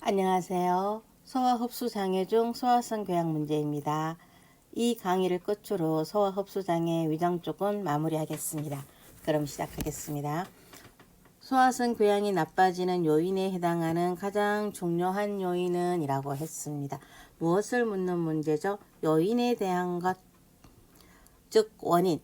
안녕하세요. 소화 흡수 장애 중 소화성 궤양 문제입니다. 이 강의를 끝으로 소화 흡수 장애 위장 쪽은 마무리하겠습니다. 그럼 시작하겠습니다. 소화성 궤양이 나빠지는 요인에 해당하는 가장 중요한 요인은 이라고 했습니다. 무엇을 묻는 문제죠? 요인에 대한 것, 즉 원인.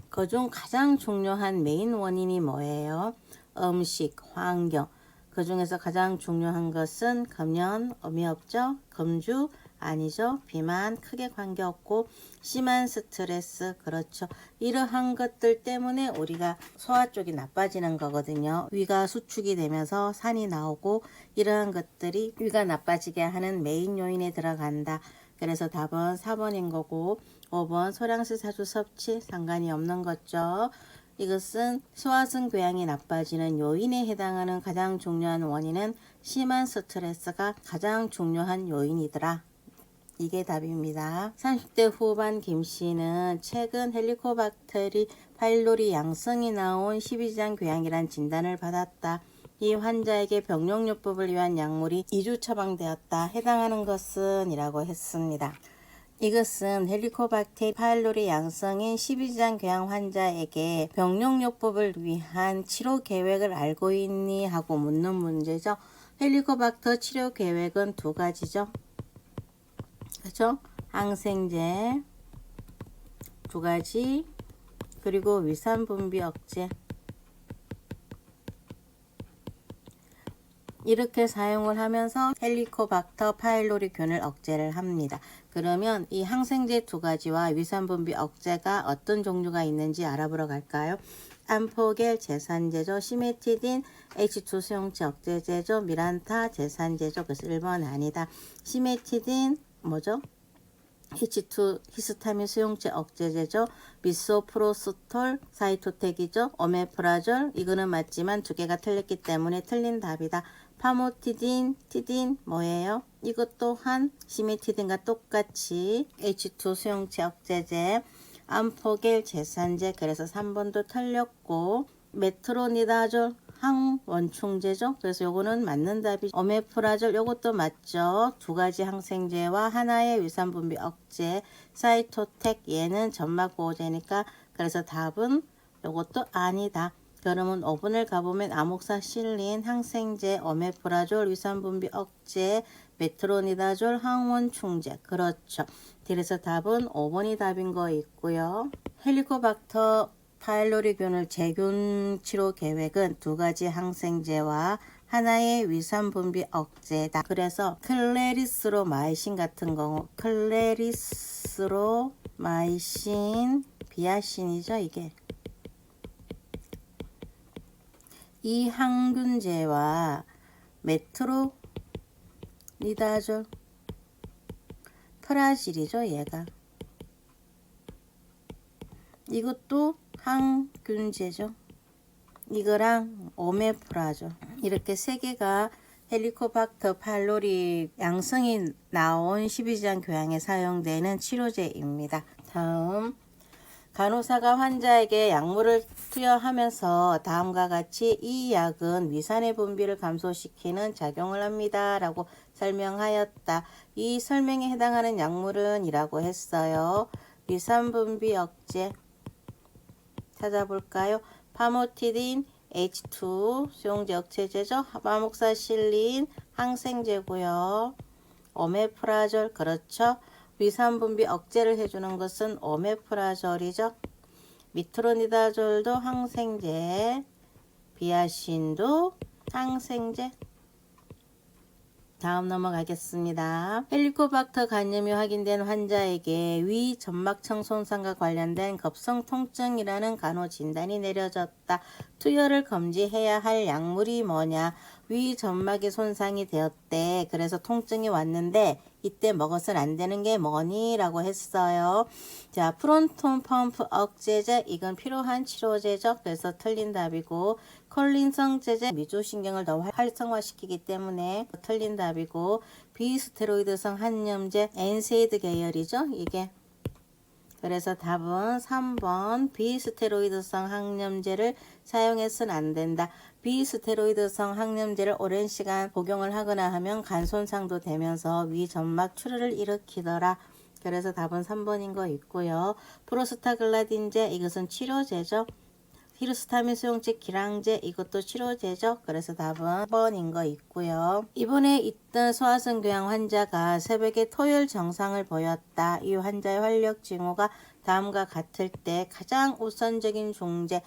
그중 가장 중요한 메인 원인이 뭐예요? 음식, 환경. 그 중에서 가장 중요한 것은 금연, 의미 없죠? 금주, 아니죠? 비만, 크게 관계없고 심한 스트레스, 그렇죠. 이러한 것들 때문에 우리가 소화 쪽이 나빠지는 거거든요. 위가 수축이 되면서 산이 나오고 이러한 것들이 위가 나빠지게 하는 메인 요인에 들어간다. 그래서 답은 4번인 거고 5번 소량식 사주 섭취 상관이 없는 거죠. 이것은 소화성 궤양이 나빠지는 요인에 해당하는 가장 중요한 원인은 심한 스트레스가 가장 중요한 요인이더라. 이게 답입니다. 30대 후반 김씨는 최근 헬리코박테리 파일로리 양성이 나온 십이지장 궤양이란 진단을 받았다. 이 환자에게 병용요법을 위한 약물이 2주 처방되었다. 해당하는 것은 이라고 했습니다. 이것은 헬리코박테리 파일로리 양성인 십이지장 궤양 환자에게 병용요법을 위한 치료 계획을 알고 있니? 하고 묻는 문제죠. 헬리코박터 치료 계획은 두 가지죠. 그렇죠? 항생제 두 가지, 그리고 위산 분비 억제. 이렇게 사용을 하면서 헬리코박터 파일로리균을 억제를 합니다. 그러면 이 항생제 두 가지와 위산 분비 억제가 어떤 종류가 있는지 알아보러 갈까요? 암포겔 제산제죠. 시메티딘 H2 수용체 억제제죠. 미란타 제산제죠. 그래서 1번 아니다. 시메티딘 뭐죠? H2 히스타민 수용체 억제제죠. 미소프로스톨 사이토텍이죠. 오메프라졸 이거는 맞지만 두 개가 틀렸기 때문에 틀린 답이다. 파모티딘, 티딘 뭐예요? 이것 또한 시메티딘과 똑같이 H2 수용체 억제제, 암포겔 제산제, 그래서 3번도 틀렸고, 메트로니다졸 항원충제죠. 그래서 요거는 맞는 답이 오메프라졸 요것도 맞죠. 두 가지 항생제와 하나의 위산분비 억제, 사이토텍 얘는 점막보호제니까 그래서 답은 요것도 아니다. 그러면 5번을 가보면 아목사실린, 항생제, 오메프라졸, 위산분비 억제, 메트로니다졸, 항원충제. 그렇죠. 그래서 답은 5번이 답인 거 있고요. 헬리코박터 파일로리균을 재균 치료 계획은 두 가지 항생제와 하나의 위산분비 억제다. 그래서 클레리스로마이신 같은 경우 클레리스로마이신 비아신이죠. 이게 이 항균제와 메트로니다졸 프라질이죠. 얘가 이것도 항균제죠. 이거랑 오메프라졸 이렇게 세 개가 헬리코박터 파일로리 양성이 나온 십이지장 궤양에 사용되는 치료제입니다. 다음 간호사가 환자에게 약물을 투여하면서 다음과 같이 이 약은 위산의 분비를 감소시키는 작용을 합니다. 라고 설명하였다. 이 설명에 해당하는 약물은 이라고 했어요. 위산 분비 억제 찾아볼까요? 파모티딘 H2 수용제 억제제죠. 마목사실린 항생제고요. 오메프라졸 그렇죠. 위산 분비 억제를 해주는 것은 오메프라졸이죠. 미트로니다졸도 항생제, 비아신도 항생제. 다음 넘어가겠습니다. 헬리코박터 감염이 확인된 환자에게 위 점막청 손상과 관련된 급성 통증이라는 간호 진단이 내려졌다. 투여를 금지해야 할 약물이 뭐냐? 위 점막이 손상이 되었대. 그래서 통증이 왔는데 이때 먹어서는 안 되는 게 뭐니? 라고 했어요. 자, 프론톤 펌프 억제제 이건 필요한 치료제죠. 그래서 틀린 답이고 콜린성 제제 미조신경을 더 활성화시키기 때문에 틀린 답이고 비스테로이드성 항염제 엔세이드 계열이죠. 이게 그래서 답은 3번 비스테로이드성 항염제를 사용해서는 안 된다. 비스테로이드성 항염제를 오랜 시간 복용을 하거나 하면 간 손상도 되면서 위 점막 출혈을 일으키더라. 그래서 답은 3번인 거 있고요. 프로스타글라딘제 이것은 치료제죠. 히루스타민 수용체 기량제 이것도 치료제죠. 그래서 답은 1번인 거 있고요. 이번에 있던 소화성 궤양 환자가 새벽에 토열 증상을 보였다. 이 환자의 활력 징후가 다음과 같을 때 가장 우선적인 중재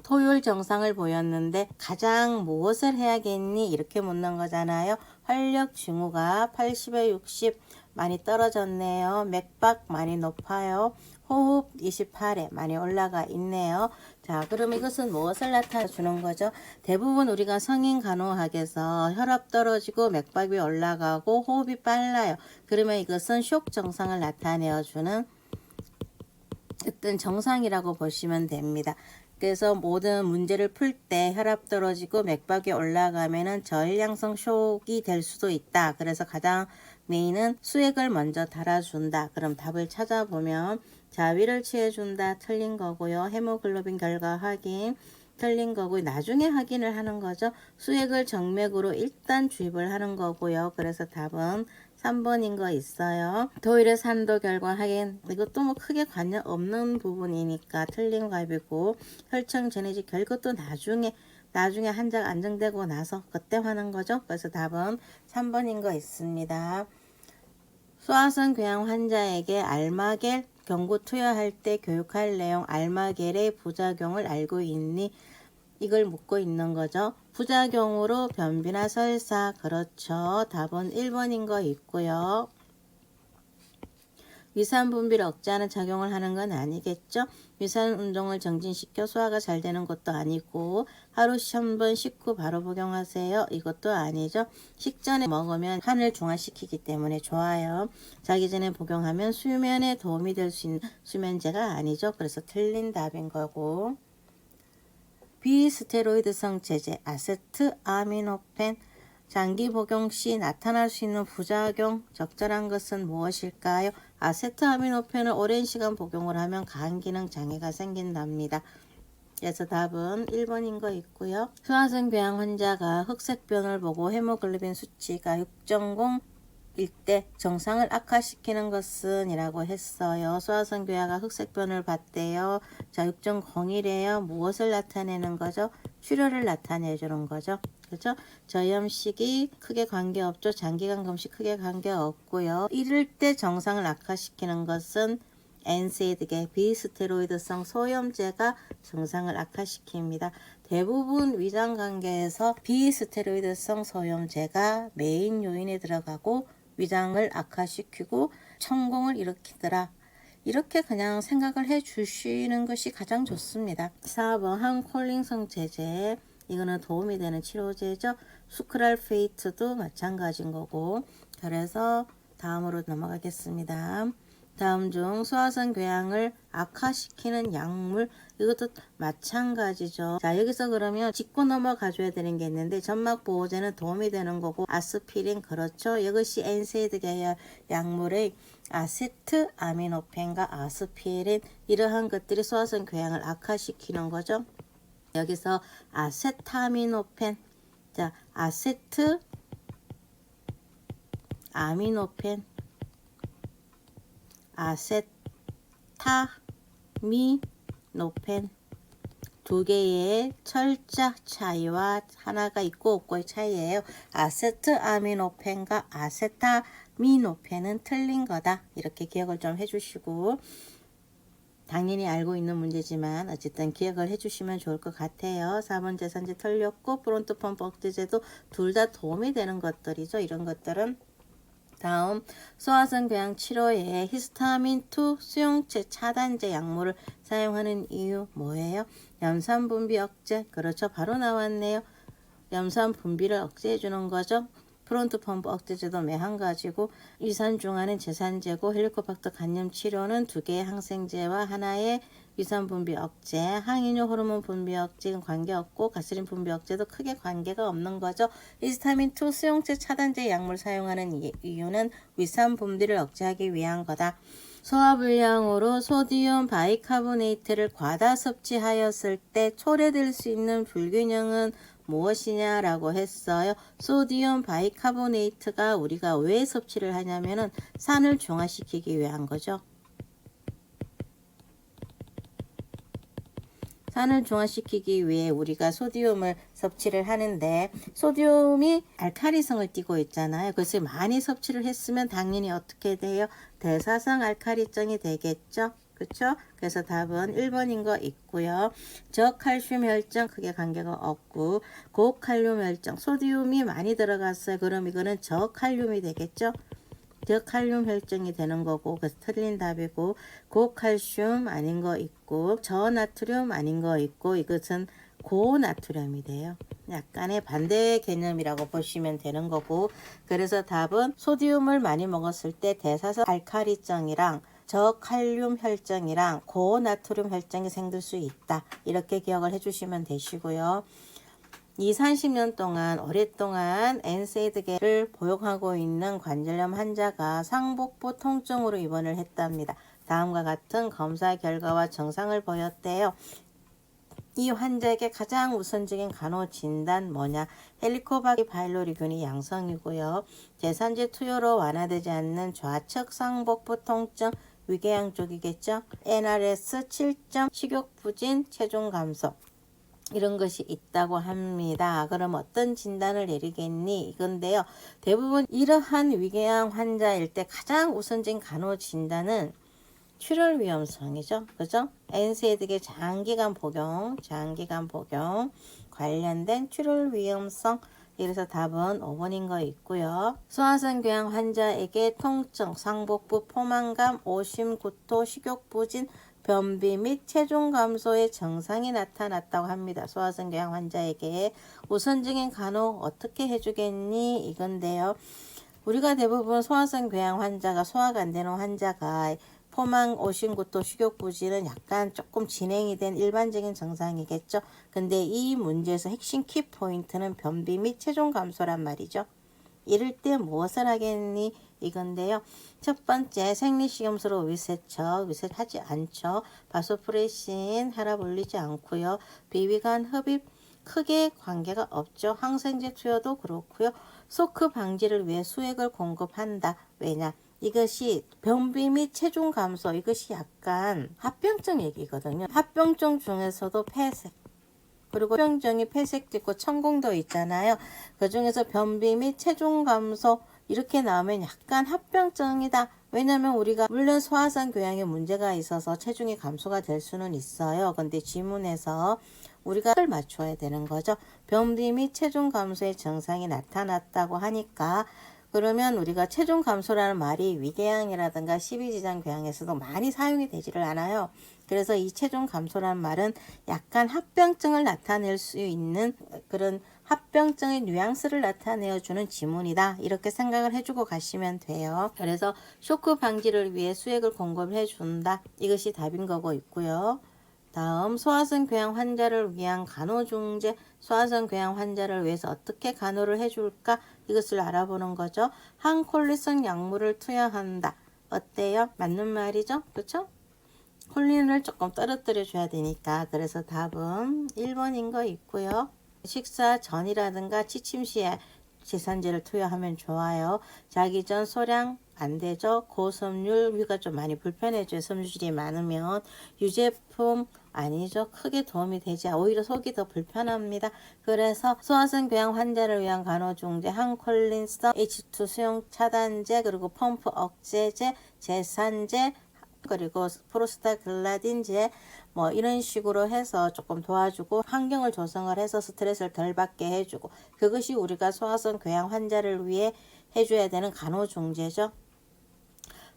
토요일 증상을 보였는데 가장 무엇을 해야겠니? 이렇게 묻는 거잖아요. 활력 징후가 80에 60 많이 떨어졌네요. 맥박 많이 높아요. 호흡 28에 많이 올라가 있네요. 자, 그럼 이것은 무엇을 나타내 주는 거죠? 대부분 우리가 성인 간호학에서 혈압 떨어지고 맥박이 올라가고 호흡이 빨라요. 그러면 이것은 쇼크 증상을 나타내 주는 어떤 정상이라고 보시면 됩니다. 그래서 모든 문제를 풀 때 혈압 떨어지고 맥박이 올라가면은 저혈량성 쇼크가 될 수도 있다. 그래서 가장 메인은 수액을 먼저 달아준다. 그럼 답을 찾아보면 자위를 취해준다. 틀린 거고요. 헤모글로빈 결과 확인. 틀린 거고 나중에 확인을 하는 거죠. 수액을 정맥으로 일단 주입을 하는 거고요. 그래서 답은 3번인 거 있어요. 도일의 산도 결과 확인. 이것도 뭐 크게 관련 없는 부분이니까 틀린 답이고 혈청 제네직 결과도 나중에 환자가 안정되고 나서 그때 하는 거죠. 그래서 답은 3번인 거 있습니다. 소화성 궤양 환자에게 알마겔 경구 투여할 때 교육할 내용 알마겔의 부작용을 알고 있니? 이걸 묻고 있는 거죠. 부작용으로 변비나 설사 그렇죠. 답은 1번인 거 있고요. 위산 분비를 억제하는 작용을 하는 건 아니겠죠. 위산 운동을 정진시켜 소화가 잘 되는 것도 아니고 하루 1000번 식후 바로 복용하세요. 이것도 아니죠. 식전에 먹으면 간을 중화시키기 때문에 좋아요. 자기 전에 복용하면 수면에 도움이 될 수 있는 수면제가 아니죠. 그래서 틀린 답인 거고. 비스테로이드성 제제 아세트아미노펜 장기 복용 시 나타날 수 있는 부작용 적절한 것은 무엇일까요? 아세트아미노펜을 오랜 시간 복용을 하면 간 기능 장애가 생긴답니다. 그래서 답은 1번인 거 있고요. 소화성 궤양 환자가 흑색변을 보고 헤모글로빈 수치가 6.0 일때 정상을 악화시키는 것은 이라고 했어요. 소화성 궤양가 흑색변을 봤대요. 자, 6.01이에요. 무엇을 나타내는 거죠? 출혈을 나타내 주는 거죠. 그렇죠? 저염식이 크게 관계없죠. 장기간 금식 크게 관계없고요. 이럴 때 정상을 악화시키는 것은 엔세이드계 비스테로이드성 소염제가 정상을 악화시킵니다. 대부분 위장관계에서 비스테로이드성 소염제가 메인 요인에 들어가고 위장을 악화시키고 천공을 일으키더라. 이렇게 그냥 생각을 해 주시는 것이 가장 좋습니다. 4번 항콜린성 제제 이거는 도움이 되는 치료제죠. 수크랄페이트도 마찬가지인 거고. 그래서 다음으로 넘어가겠습니다. 다음 중 소화성 궤양을 악화시키는 약물 이것도 마찬가지죠. 자, 여기서 그러면 짚고 넘어가 줘야 되는 게 있는데 점막 보호제는 도움이 되는 거고 아스피린 그렇죠. 이것이 엔세이드 계열 약물의 아세트아미노펜과 아스피린 이러한 것들이 소화성 궤양을 악화시키는 거죠. 여기서 아세타미노펜 자 아세트아미노펜 아세타미노펜 두 개의 철자 차이와 하나가 있고 없고의 차이예요. 아세트아미노펜과 아세타미노펜은 틀린 거다. 이렇게 기억을 좀 해주시고 당연히 알고 있는 문제지만 어쨌든 기억을 해주시면 좋을 것 같아요. 4번 제산제 틀렸고 프론트 펌프 억제제도 둘 다 도움이 되는 것들이죠. 이런 것들은 다음 소화성 궤양 치료에 히스타민2 수용체 차단제 약물을 사용하는 이유 뭐예요? 염산 분비 억제 그렇죠. 바로 나왔네요. 염산 분비를 억제해 주는 거죠. 프론트 펌프 억제제도 매한 가지고 위산 중화는 제산제고 헬리코박터 간염 치료는 두 개의 항생제와 하나의 위산 분비 억제, 항이뇨 호르몬 분비 억제는 관계없고 가스린 분비 억제도 크게 관계가 없는 거죠. 히스타민2 수용체 차단제 약물 사용하는 이유는 위산 분비를 억제하기 위한 거다. 소화불량으로 소디움 바이카보네이트를 과다 섭취하였을 때 초래될 수 있는 불균형은 무엇이냐라고 했어요. 소디움 바이카보네이트가 우리가 왜 섭취를 하냐면은 산을 중화시키기 위한 거죠. 산을 중화시키기 위해 우리가 소디움을 섭취를 하는데, 소디움이 알카리성을 띠고 있잖아요. 그래서 많이 섭취를 했으면 당연히 어떻게 돼요? 대사성 알카리성이 되겠죠. 그렇죠? 그래서 답은 1번인 거 있고요. 저칼슘 혈증 크게 관계가 없고, 고칼륨 혈증, 소디움이 많이 들어갔어요. 그럼 이거는 저칼륨이 되겠죠. 저칼륨 혈증이 되는 거고, 그래서 틀린 답이고, 고칼슘 아닌 거 있고, 저나트륨 아닌 거 있고, 이것은 고나트륨이 돼요. 약간의 반대 개념이라고 보시면 되는 거고, 그래서 답은 소디움을 많이 먹었을 때 대사성 알카리성이랑 저칼륨 혈증이랑 고나트륨 혈증이 생길 수 있다. 이렇게 기억을 해주시면 되시고요. 30년 동안 오랫동안 NSAID계를 복용하고 있는 관절염 환자가 상복부 통증으로 입원을 했답니다. 다음과 같은 검사 결과와 증상을 보였대요. 이 환자에게 가장 우선적인 간호 진단 뭐냐? 헬리코박터 바이로리균이 양성이고요. 제산제 투여로 완화되지 않는 좌측 상복부 통증, 위궤양 쪽이겠죠. NRS 7점, 식욕 부진, 체중 감소. 이런 것이 있다고 합니다. 그럼 어떤 진단을 내리겠니? 이건데요. 대부분 이러한 위궤양 환자일 때 가장 우선적인 간호 진단은 출혈 위험성이죠. 그죠? NSAID계 장기간 복용 관련된 출혈 위험성. 그래서 답은 5번인 거 있고요. 소화성 궤양 환자에게 통증, 상복부 포만감, 오심, 구토, 식욕 부진, 변비 및 체중 감소의 증상이 나타났다고 합니다. 소화성 궤양 환자에게 우선적인 간호 어떻게 해주겠니? 이건데요. 우리가 대부분 소화성 궤양 환자가 소화가 안 되는 환자가 포만, 오심, 구토, 식욕 부진은 약간 조금 진행이 된 일반적인 증상이겠죠. 근데 이 문제에서 핵심 키포인트는 변비 및 체중 감소란 말이죠. 이럴 때 무엇을 하겠니? 이건데요. 첫 번째, 생리식염수로 위셋하지 않죠. 바소프레신 혈압 올리지 않고요. 비위간 흡입 크게 관계가 없죠. 항생제 투여도 그렇고요. 소크 방지를 위해 수액을 공급한다. 왜냐? 이것이 변비 및 체중 감소, 이것이 약간 합병증 얘기거든요. 합병증 중에서도 폐색, 그리고 합병증이 폐색도 있고 천공도 있잖아요. 그 중에서 변비 및 체중 감소 이렇게 나오면 약간 합병증이다. 왜냐면 우리가 물론 소화성 궤양에 문제가 있어서 체중이 감소가 될 수는 있어요. 근데 지문에서 우리가 를 맞춰야 되는 거죠. 변비 및 체중 감소의 증상이 나타났다고 하니까, 그러면 우리가 체중 감소라는 말이 위궤양이라든가 십이지장 궤양에서도 많이 사용이 되지를 않아요. 그래서 이 체중 감소라는 말은 약간 합병증을 나타낼 수 있는 그런 합병증의 뉘앙스를 나타내어주는 지문이다. 이렇게 생각을 해주고 가시면 돼요. 그래서 쇼크 방지를 위해 수액을 공급을 해준다. 이것이 답인 거고 있고요. 다음, 소화성 궤양 환자를 위한 간호중재, 소화성 궤양 환자를 위해서 어떻게 간호를 해줄까? 이것을 알아보는 거죠. 항콜린성 약물을 투여한다. 어때요? 맞는 말이죠? 그렇죠? 콜린을 조금 떨어뜨려 줘야 되니까. 그래서 답은 1번인 거 있고요. 식사 전이라든가 취침 시에 제산제를 투여하면 좋아요. 자기 전 소량 안 되죠. 고섬유, 위가 좀 많이 불편해져요. 섬유질이 많으면. 유제품 아니죠. 크게 도움이 되지. 오히려 속이 더 불편합니다. 그래서 소화성 궤양 환자를 위한 간호중재, 항콜린성, H2 수용 차단제, 그리고 펌프 억제제, 제산제, 그리고 프로스타글라딘제 뭐 이런 식으로 해서 조금 도와주고 환경을 조성을 해서 스트레스를 덜 받게 해주고, 그것이 우리가 소화성 궤양 환자를 위해 해줘야 되는 간호중재죠.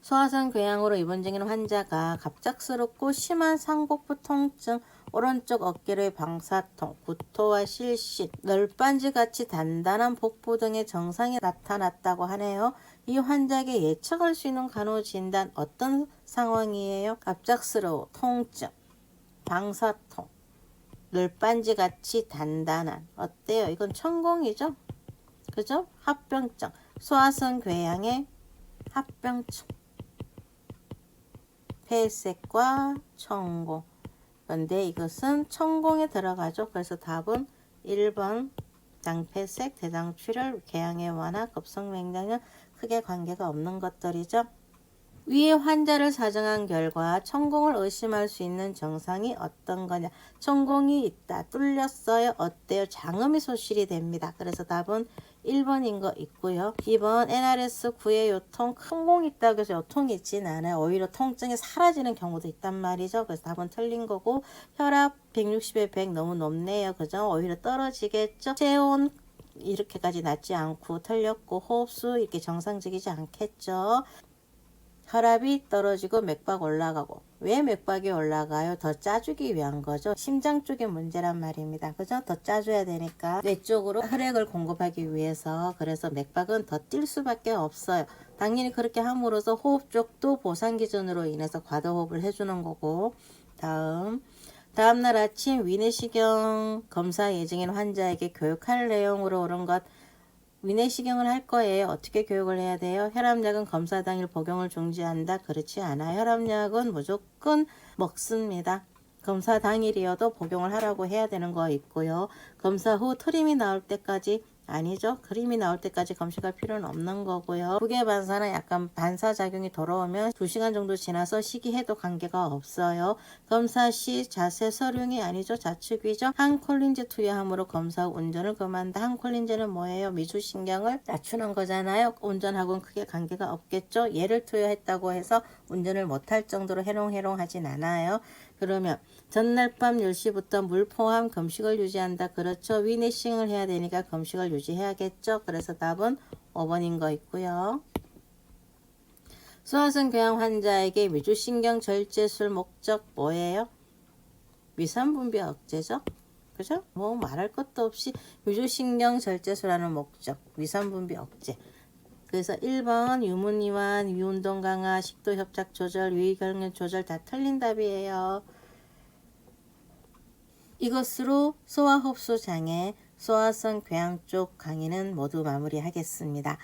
소화성 궤양으로 입원 중인 환자가 갑작스럽고 심한 상복부 통증, 오른쪽 어깨의 방사통, 구토와 실신, 널빤지같이 단단한 복부 등의 증상이 나타났다고 하네요. 이 환자에게 예측할 수 있는 간호진단 어떤 상황이에요? 갑작스러워, 통증, 방사통, 널빤지같이 단단한. 어때요? 이건 천공이죠? 그죠? 합병증, 소화성 궤양의 합병증, 폐색과 천공. 그런데 이것은 천공에 들어가죠. 그래서 답은 1번 장폐색, 대장출혈, 궤양의 완화, 급성맹장염 크게 관계가 없는 것들이죠. 위에 환자를 사정한 결과 천공을 의심할 수 있는 증상이 어떤 거냐. 천공이 있다. 뚫렸어요. 어때요? 장음이 소실이 됩니다. 그래서 답은 1번인 거 있고요. 2번 NRS9의 요통 큰 공이 있다고 해서 요통이 있진 않아요. 오히려 통증이 사라지는 경우도 있단 말이죠. 그래서 답은 틀린 거고 혈압 160에 100 너무 높네요. 그죠? 오히려 떨어지겠죠. 체온 이렇게까지 낮지 않고 틀렸고 호흡수 이렇게 정상적이지 않겠죠. 혈압이 떨어지고 맥박 올라가고 왜 맥박이 올라가요? 더 짜주기 위한 거죠. 심장 쪽의 문제란 말입니다. 그죠? 더 짜줘야 되니까 뇌 쪽으로 혈액을 공급하기 위해서 그래서 맥박은 더 뛸 수밖에 없어요. 당연히 그렇게 함으로써 호흡 쪽도 보상 기전으로 인해서 과도호흡을 해주는 거고 다음날 아침 위내시경 검사 예정인 환자에게 교육할 내용으로 옳은 것 위내시경을 할 거예요. 어떻게 교육을 해야 돼요? 혈압약은 검사 당일 복용을 중지한다. 그렇지 않아요. 혈압약은 무조건 먹습니다. 검사 당일이어도 복용을 하라고 해야 되는 거 있고요. 검사 후 트림이 나올 때까지 아니죠. 그림이 나올 때까지 검식할 필요는 없는 거고요. 무게 반사는 약간 반사작용이 돌아오면 2시간 정도 지나서 시기해도 관계가 없어요. 검사 시 자세 서륜이 아니죠. 좌측이죠. 항콜린제 투여함으로 검사 후 운전을 금한다. 항콜린제는 뭐예요? 미주신경을 낮추는 거잖아요. 운전하고는 크게 관계가 없겠죠. 얘를 투여했다고 해서 운전을 못할 정도로 해롱해롱하진 않아요. 그러면 전날 밤 10시부터 물 포함 금식을 유지한다. 그렇죠. 위내싱을 해야 되니까 금식을 유지해야겠죠. 그래서 답은 5번인 거 있고요. 소화성 궤양 환자에게 미주신경 절제술 목적 뭐예요? 위산분비 억제죠. 그죠? 뭐 말할 것도 없이 미주신경 절제술하는 목적 위산분비 억제. 그래서 1번 유문이완, 위운동 강화, 식도 협착 조절, 위경련 조절 다 틀린 답이에요. 이것으로 소화흡수 장애, 소화성 궤양 쪽 강의는 모두 마무리하겠습니다.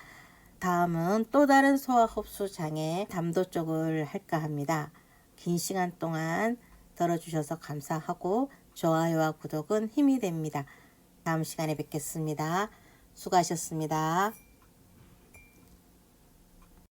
다음은 또 다른 소화흡수 장애 담도 쪽을 할까 합니다. 긴 시간 동안 들어주셔서 감사하고 좋아요와 구독은 힘이 됩니다. 다음 시간에 뵙겠습니다. 수고하셨습니다.